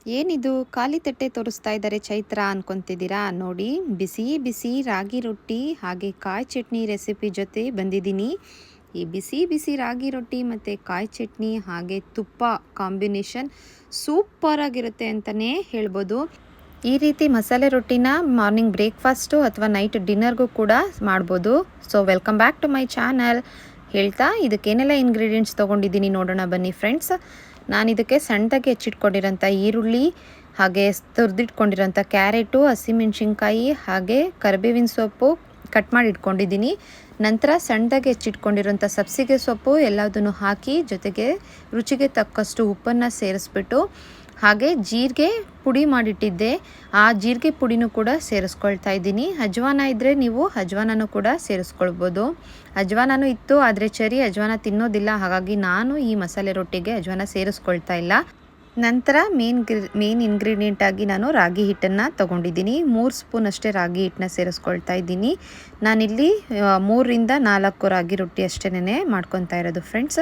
ಏನಿದು ಖಾಲಿ ತಟ್ಟೆ ತೋರಿಸ್ತಾ ಇದ್ದಾರೆ ಚೈತ್ರ ಅನ್ಕೊಂತಿದ್ದೀರಾ? ನೋಡಿ, ಬಿಸಿ ಬಿಸಿ ರಾಗಿ ರೊಟ್ಟಿ ಹಾಗೆ ಕಾಯಿ ಚಟ್ನಿ ರೆಸಿಪಿ ಜೊತೆ ಬಂದಿದ್ದೀನಿ. ಈ ಬಿಸಿ ಬಿಸಿ ರಾಗಿ ರೊಟ್ಟಿ ಮತ್ತು ಕಾಯಿ ಚಟ್ನಿ ಹಾಗೆ ತುಪ್ಪ ಕಾಂಬಿನೇಷನ್ ಸೂಪರ್ ಆಗಿರುತ್ತೆ ಅಂತಲೇ ಹೇಳ್ಬೋದು. ಈ ರೀತಿ ಮಸಾಲೆ ರೊಟ್ಟಿನ ಮಾರ್ನಿಂಗ್ ಬ್ರೇಕ್ಫಾಸ್ಟು ಅಥವಾ ನೈಟ್ ಡಿನ್ನರ್ಗೂ ಕೂಡ ಮಾಡ್ಬೋದು. So welcome back to my channel ಹೇಳ್ತಾ ಇದಕ್ಕೇನೆಲ್ಲ ಇಂಗ್ರೀಡಿಯೆಂಟ್ಸ್ ತೊಗೊಂಡಿದ್ದೀನಿ ನೋಡೋಣ ಬನ್ನಿ ಫ್ರೆಂಡ್ಸ್. ನಾನು ಇದಕ್ಕೆ ಸಣ್ಣದಾಗಿ ಹೆಚ್ಚಿಟ್ಕೊಂಡಿರೋಂಥ ಈರುಳ್ಳಿ ಹಾಗೆ ತುರಿದಿಟ್ಕೊಂಡಿರೋಂಥ ಕ್ಯಾರೆಟು, ಹಸಿಮೆಣ್ಸಿನ್ಕಾಯಿ ಹಾಗೆ ಕರಿಬೇವಿನ ಸೊಪ್ಪು ಕಟ್ ಮಾಡಿ ಇಟ್ಕೊಂಡಿದ್ದೀನಿ. ನಂತರ ಸಣ್ಣದಾಗಿ ಹೆಚ್ಚಿಟ್ಕೊಂಡಿರೋಂಥ ಸಬ್ಸಿಗೆ ಸೊಪ್ಪು ಎಲ್ಲದನ್ನು ಹಾಕಿ ಜೊತೆಗೆ ರುಚಿಗೆ ತಕ್ಕಷ್ಟು ಉಪ್ಪನ್ನು ಸೇರಿಸ್ಬಿಟ್ಟು ಹಾಗೆ ಜೀರಿಗೆ ಪುಡಿ ಮಾಡಿಟ್ಟಿದ್ದೆ, ಆ ಜೀರಿಗೆ ಪುಡಿನೂ ಕೂಡ ಸೇರಿಸ್ಕೊಳ್ತಾ ಇದ್ದೀನಿ. ಅಜ್ವಾನ ಇದ್ದರೆ ನೀವು ಅಜ್ವಾನನೂ ಕೂಡ ಸೇರಿಸ್ಕೊಳ್ಬೋದು. ಅಜ್ವಾನನೂ ಇತ್ತು, ಆದರೆ ಚರಿ ಅಜ್ವಾನ ತಿನ್ನೋದಿಲ್ಲ, ಹಾಗಾಗಿ ನಾನು ಈ ಮಸಾಲೆ ರೊಟ್ಟಿಗೆ ಅಜ್ವಾನ ಸೇರಿಸ್ಕೊಳ್ತಾ ಇಲ್ಲ. ನಂತರ ಮೇನ್ ಇಂಗ್ರೀಡಿಯೆಂಟ್ ಆಗಿ ನಾನು ರಾಗಿ ಹಿಟ್ಟನ್ನು ತೊಗೊಂಡಿದ್ದೀನಿ. 3 ಸ್ಪೂನ್ ಅಷ್ಟೇ ರಾಗಿ ಹಿಟ್ಟನ್ನ ಸೇರಿಸ್ಕೊಳ್ತಾ ಇದ್ದೀನಿ. ನಾನಿಲ್ಲಿ 3ರಿಂದ 4 ರಾಗಿ ರೊಟ್ಟಿ ಅಷ್ಟೇ ಮಾಡ್ಕೊತಾ ಇರೋದು ಫ್ರೆಂಡ್ಸ್.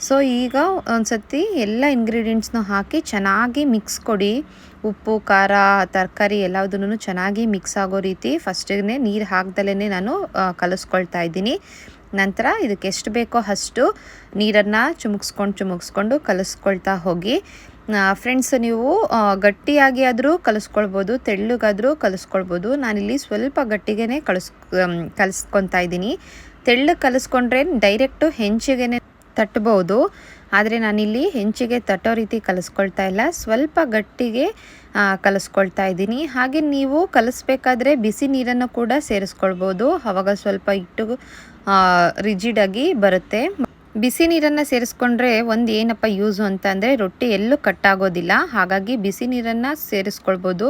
ಸೊ ಈಗ ಒಂದು ಸತಿ ಎಲ್ಲ ಇಂಗ್ರೀಡಿಯೆಂಟ್ಸ್ನ ಹಾಕಿ ಚೆನ್ನಾಗಿ ಮಿಕ್ಸ್ ಕೊಡಿ. ಉಪ್ಪು, ಖಾರ, ತರಕಾರಿ ಎಲ್ಲದನ್ನು ಚೆನ್ನಾಗಿ ಮಿಕ್ಸ್ ಆಗೋ ರೀತಿ ಫಸ್ಟಿಗೆ ನೀರು ಹಾಕ್ದಲೇ ನಾನು ಕಲಿಸ್ಕೊಳ್ತಾ ಇದ್ದೀನಿ. ನಂತರ ಇದಕ್ಕೆ ಎಷ್ಟು ಬೇಕೋ ಅಷ್ಟು ನೀರನ್ನು ಚುಮುಕ್ಸ್ಕೊಂಡು ಕಲಿಸ್ಕೊಳ್ತಾ ಹೋಗಿ ಫ್ರೆಂಡ್ಸ್. ನೀವು ಗಟ್ಟಿಯಾಗಿ ಆದರೂ ಕಲಿಸ್ಕೊಳ್ಬೋದು, ತೆಳ್ಳಗಾದರೂ ಕಲಿಸ್ಕೊಳ್ಬೋದು. ನಾನಿಲ್ಲಿ ಸ್ವಲ್ಪ ಗಟ್ಟಿಗೆ ಕಲಿಸ್ಕೊತಾ ಇದ್ದೀನಿ. ತೆಳ್ಳಗೆ ಕಲಿಸ್ಕೊಂಡ್ರೆ ಡೈರೆಕ್ಟು ಹೆಂಚಿಗೆ ತಟ್ಟಬಹುದು, ಆದರೆ ನಾನಿಲ್ಲಿ ಹೆಂಚಿಗೆ ತಟ್ಟೋ ರೀತಿ ಕಲಿಸ್ಕೊಳ್ತಾ ಇಲ್ಲ, ಸ್ವಲ್ಪ ಗಟ್ಟಿಗೆ ಕಲಿಸ್ಕೊಳ್ತಾ ಇದ್ದೀನಿ. ಹಾಗೆ ನೀವು ಕಲಿಸ್ಬೇಕಾದ್ರೆ ಬಿಸಿ ನೀರನ್ನು ಕೂಡ ಸೇರಿಸ್ಕೊಳ್ಬೋದು, ಆವಾಗ ಸ್ವಲ್ಪ ಹಿಟ್ಟು ರಿಜಿಡಾಗಿ ಬರುತ್ತೆ. ಬಿಸಿ ನೀರನ್ನು ಸೇರಿಸ್ಕೊಂಡ್ರೆ ಒಂದು ಏನಪ್ಪ ಯೂಸು ಅಂತ ಅಂದರೆ ರೊಟ್ಟಿ ಎಲ್ಲೂ ಕಟ್ಟಾಗೋದಿಲ್ಲ, ಹಾಗಾಗಿ ಬಿಸಿ ನೀರನ್ನು ಸೇರಿಸ್ಕೊಳ್ಬೋದು.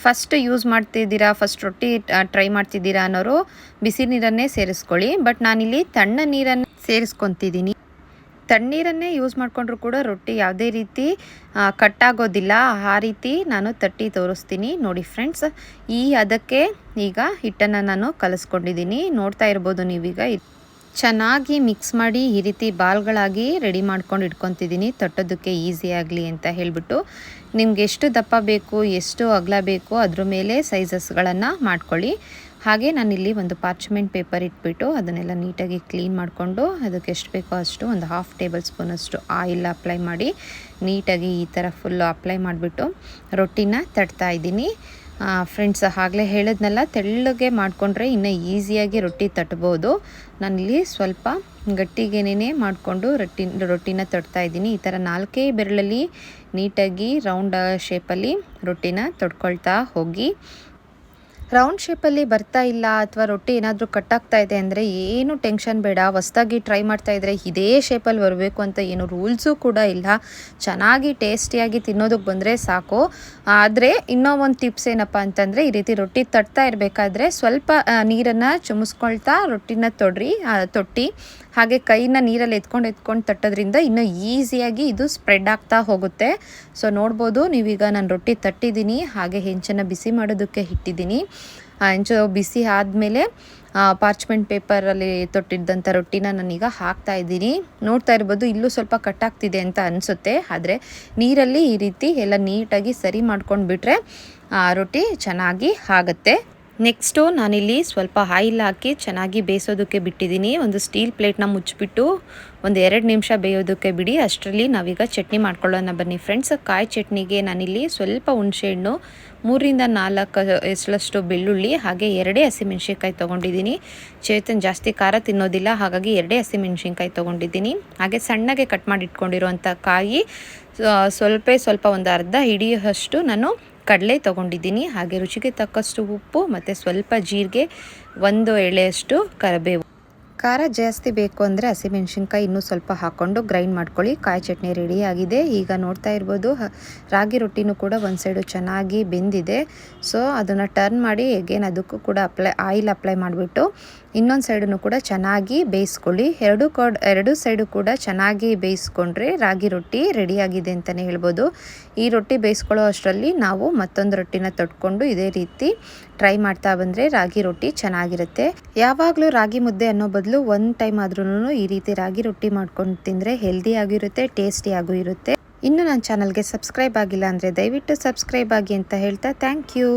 ಫಸ್ಟ್ ಯೂಸ್ ಮಾಡ್ತಿದ್ದೀರಾ, ಫಸ್ಟ್ ರೊಟ್ಟಿ ಟ್ರೈ ಮಾಡ್ತಿದ್ದೀರಾ ಅನ್ನೋರು ಬಿಸಿ ನೀರನ್ನೇ ಸೇರಿಸ್ಕೊಳ್ಳಿ. ಬಟ್ ನಾನಿಲ್ಲಿ ತಣ್ಣ ನೀರನ್ನು ಸೇರಿಸ್ಕೊತಿದ್ದೀನಿ. ತಣ್ಣೀರನ್ನೇ ಯೂಸ್ ಮಾಡಿಕೊಂಡ್ರೂ ಕೂಡ ರೊಟ್ಟಿ ಯಾವುದೇ ರೀತಿ ಕಟ್ಟಾಗೋದಿಲ್ಲ, ಆ ರೀತಿ ನಾನು ತಟ್ಟಿ ತೋರಿಸ್ತೀನಿ ನೋಡಿ ಫ್ರೆಂಡ್ಸ್. ಅದಕ್ಕೆ ಈಗ ಹಿಟ್ಟನ್ನು ನಾನು ಕಲಿಸ್ಕೊಂಡಿದ್ದೀನಿ, ನೋಡ್ತಾ ಇರ್ಬೋದು ನೀವೀಗ. ಚೆನ್ನಾಗಿ ಮಿಕ್ಸ್ ಮಾಡಿ ಈ ರೀತಿ ಬಾಲ್ಗಳಾಗಿ ರೆಡಿ ಮಾಡ್ಕೊಂಡು ಇಟ್ಕೊತಿದ್ದೀನಿ, ತಟ್ಟೋದಕ್ಕೆ ಈಸಿ ಆಗಲಿ ಅಂತ ಹೇಳಿಬಿಟ್ಟು. ನಿಮ್ಗೆ ಎಷ್ಟು ದಪ್ಪ ಬೇಕು, ಎಷ್ಟು ಅಗಲ ಬೇಕು ಅದ್ರ ಮೇಲೆ ಸೈಜಸ್ಗಳನ್ನು ಮಾಡ್ಕೊಳ್ಳಿ. ಹಾಗೆ ನಾನಿಲ್ಲಿ ಒಂದು ಪಾರ್ಚ್ಮೆಂಟ್ ಪೇಪರ್ ಇಟ್ಬಿಟ್ಟು ಅದನ್ನೆಲ್ಲ ನೀಟಾಗಿ ಕ್ಲೀನ್ ಮಾಡಿಕೊಂಡು ಅದಕ್ಕೆ ಎಷ್ಟು ಬೇಕೋ ಅಷ್ಟು ಒಂದು 1/2 ಟೇಬಲ್ ಸ್ಪೂನಷ್ಟು ಆಯಿಲ್ ಅಪ್ಲೈ ಮಾಡಿ ನೀಟಾಗಿ ಈ ಥರ ಫುಲ್ಲು ಅಪ್ಲೈ ಮಾಡಿಬಿಟ್ಟು ರೊಟ್ಟಿನ ತಟ್ತಾ ಇದ್ದೀನಿ ಫ್ರೆಂಡ್ಸ್. ಆಗಲೇ ಹೇಳಿದ್ನೆಲ್ಲ ತೆಳ್ಳಗೆ ಮಾಡಿಕೊಂಡ್ರೆ ಇನ್ನೂ ಈಸಿಯಾಗಿ ರೊಟ್ಟಿ ತಟ್ಬೋದು. ನಾನಿಲ್ಲಿ ಸ್ವಲ್ಪ ಗಟ್ಟಿಗೆನೇ ಮಾಡಿಕೊಂಡು ರೊಟ್ಟಿನ ತಟ್ತಾ ಇದ್ದೀನಿ. ಈ ಥರ 4 ಬೆರಳಲ್ಲಿ ನೀಟಾಗಿ ರೌಂಡ್ ಶೇಪಲ್ಲಿ ರೊಟ್ಟಿನ ತಟ್ಕೊಳ್ತಾ ಹೋಗಿ. ರೌಂಡ್ ಶೇಪಲ್ಲಿ ಬರ್ತಾ ಇಲ್ಲ ಅಥವಾ ರೊಟ್ಟಿ ಏನಾದರೂ ಕಟ್ಟಾಗ್ತಾ ಇದೆ ಅಂದರೆ ಏನು ಟೆನ್ಷನ್ ಬೇಡ. ಹೊಸ್ದಾಗಿ ಟ್ರೈ ಮಾಡ್ತಾಯಿದ್ರೆ ಇದೇ ಶೇಪಲ್ಲಿ ಬರಬೇಕು ಅಂತ ಏನು ರೂಲ್ಸು ಕೂಡ ಇಲ್ಲ. ಚೆನ್ನಾಗಿ ಟೇಸ್ಟಿಯಾಗಿ ತಿನ್ನೋದಕ್ಕೆ ಬಂದರೆ ಸಾಕು. ಆದರೆ ಇನ್ನೂ ಒಂದು ಟಿಪ್ಸ್ ಏನಪ್ಪ ಅಂತಂದರೆ, ಈ ರೀತಿ ರೊಟ್ಟಿ ತಟ್ತಾ ಇರಬೇಕಾದ್ರೆ ಸ್ವಲ್ಪ ನೀರನ್ನು ಚುಮಿಸ್ಕೊಳ್ತಾ ರೊಟ್ಟಿನ ತೊಟ್ಟಿ ಹಾಗೆ ಕೈನ ನೀರಲ್ಲಿ ಎತ್ಕೊಂಡು ತಟ್ಟೋದ್ರಿಂದ ಇನ್ನೂ ಈಸಿಯಾಗಿ ಇದು ಸ್ಪ್ರೆಡ್ ಆಗ್ತಾ ಹೋಗುತ್ತೆ. ಸೊ ನೋಡ್ಬೋದು ನೀವೀಗ ನಾನು ರೊಟ್ಟಿ ತಟ್ಟಿದ್ದೀನಿ, ಹಾಗೆ ಹೆಂಚನ್ನು ಬಿಸಿ ಮಾಡೋದಕ್ಕೆ ಇಟ್ಟಿದ್ದೀನಿ. ಹೆಂಚು ಬಿಸಿ ಆದಮೇಲೆ ಪಾರ್ಚ್ಮೆಂಟ್ ಪೇಪರಲ್ಲಿ ತೊಟ್ಟಿದ್ದಂಥ ರೊಟ್ಟಿನ ನಾನೀಗ ಹಾಕ್ತಾ ಇದ್ದೀನಿ. ನೋಡ್ತಾ ಇರ್ಬೋದು ಇಲ್ಲೂ ಸ್ವಲ್ಪ ಕಟ್ಟಾಗ್ತಿದೆ ಅಂತ ಅನಿಸುತ್ತೆ, ಆದರೆ ನೀರಲ್ಲಿ ಈ ರೀತಿ ಎಲ್ಲ ನೀಟಾಗಿ ಸರಿ ಮಾಡ್ಕೊಂಡು ಬಿಟ್ಟರೆ ರೊಟ್ಟಿ ಚೆನ್ನಾಗಿ ಆಗುತ್ತೆ. ನೆಕ್ಸ್ಟು ನಾನಿಲ್ಲಿ ಸ್ವಲ್ಪ ಆಯಿಲ್ ಹಾಕಿ ಚೆನ್ನಾಗಿ ಬೇಯಿಸೋದಕ್ಕೆ ಬಿಟ್ಟಿದ್ದೀನಿ. ಒಂದು ಸ್ಟೀಲ್ ಪ್ಲೇಟ್ನ ಮುಚ್ಚಿಬಿಟ್ಟು ಒಂದು 2 ನಿಮಿಷ ಬೇಯೋದಕ್ಕೆ ಬಿಡಿ. ಅಷ್ಟರಲ್ಲಿ ನಾವೀಗ ಚಟ್ನಿ ಮಾಡ್ಕೊಳ್ಳೋಣ ಬನ್ನಿ ಫ್ರೆಂಡ್ಸ್. ಕಾಯಿ ಚಟ್ನಿಗೆ ನಾನಿಲ್ಲಿ ಸ್ವಲ್ಪ ಹುಣಸೆಹಣ್ಣು, 3ರಿಂದ 4 ಎಸಳಷ್ಟು ಬೆಳ್ಳುಳ್ಳಿ ಹಾಗೆ 2 ಹಸಿಮೆಣ್ಸಿನ್ಕಾಯಿ ತೊಗೊಂಡಿದ್ದೀನಿ. ಚೇತನ್ ಜಾಸ್ತಿ ಖಾರ ತಿನ್ನೋದಿಲ್ಲ, ಹಾಗಾಗಿ 2 ಹಸಿಮೆಣ್ಸಿನ್ಕಾಯಿ ತೊಗೊಂಡಿದ್ದೀನಿ. ಹಾಗೆ ಸಣ್ಣಗೆ ಕಟ್ ಮಾಡಿ ಇಟ್ಕೊಂಡಿರುವಂಥ ಕಾಯಿ ಸ್ವಲ್ಪ ಒಂದು ಅರ್ಧ ಹಿಡಿಯೋಷ್ಟು ನಾನು ಕಡಲೆ ತೊಗೊಂಡಿದ್ದೀನಿ. ಹಾಗೆ ರುಚಿಗೆ ತಕ್ಕಷ್ಟು ಉಪ್ಪು ಮತ್ತು ಸ್ವಲ್ಪ ಜೀರಿಗೆ, 1 ಎಳೆಯಷ್ಟು ಕರಿಬೇವು. ಖಾರ ಜಾಸ್ತಿ ಬೇಕು ಅಂದರೆ ಹಸಿಮೆಣ್ಸಿನ್ಕಾಯಿ ಇನ್ನೂ ಸ್ವಲ್ಪ ಹಾಕ್ಕೊಂಡು ಗ್ರೈಂಡ್ ಮಾಡ್ಕೊಳ್ಳಿ. ಕಾಯಿ ಚಟ್ನಿ ರೆಡಿಯಾಗಿದೆ. ಈಗ ನೋಡ್ತಾ ಇರ್ಬೋದು ರಾಗಿ ರೊಟ್ಟಿನೂ ಕೂಡ ಒಂದು ಸೈಡು ಚೆನ್ನಾಗಿ ಬೆಂದಿದೆ. ಸೊ ಅದನ್ನು ಟರ್ನ್ ಮಾಡಿ ಎಗೇನ್ ಅದಕ್ಕೂ ಕೂಡ ಆಯಿಲ್ ಅಪ್ಲೈ ಮಾಡಿಬಿಟ್ಟು ಇನ್ನೊಂದು ಸೈಡನ್ನು ಕೂಡ ಚೆನ್ನಾಗಿ ಬೇಯಿಸ್ಕೊಳ್ಳಿ. ಎರಡು ಸೈಡು ಕೂಡ ಚೆನ್ನಾಗಿ ಬೇಯಿಸ್ಕೊಂಡ್ರೆ ರಾಗಿ ರೊಟ್ಟಿ ರೆಡಿಯಾಗಿದೆ ಅಂತಲೇ ಹೇಳ್ಬೋದು. ಈ ರೊಟ್ಟಿ ಬೇಯಿಸ್ಕೊಳ್ಳೋ ಅಷ್ಟರಲ್ಲಿ ನಾವು ಮತ್ತೊಂದು ರೊಟ್ಟಿನ ತಟ್ಕೊಂಡು ಇದೇ ರೀತಿ ಟ್ರೈ ಮಾಡ್ತಾ ಬಂದರೆ ರಾಗಿ ರೊಟ್ಟಿ ಚೆನ್ನಾಗಿರುತ್ತೆ. ಯಾವಾಗಲೂ ರಾಗಿ ಮುದ್ದೆ ಅನ್ನೋ ಬದಲು ಒಂದು ಟೈಮ್ ಆದ್ರೂ ಈ ರೀತಿ ರಾಗಿ ರೊಟ್ಟಿ ಮಾಡ್ಕೊಂಡು ತಿಂದರೆ ಹೆಲ್ದಿಯಾಗಿರುತ್ತೆ, ಟೇಸ್ಟಿಯಾಗೂ ಇರುತ್ತೆ. ಇನ್ನೂ ನನ್ನ ಚಾನಲ್ಗೆ ಸಬ್ಸ್ಕ್ರೈಬ್ ಆಗಿಲ್ಲ ಅಂದರೆ ದಯವಿಟ್ಟು ಸಬ್ಸ್ಕ್ರೈಬ್ ಆಗಿ ಅಂತ ಹೇಳ್ತಾ ಥ್ಯಾಂಕ್ ಯು.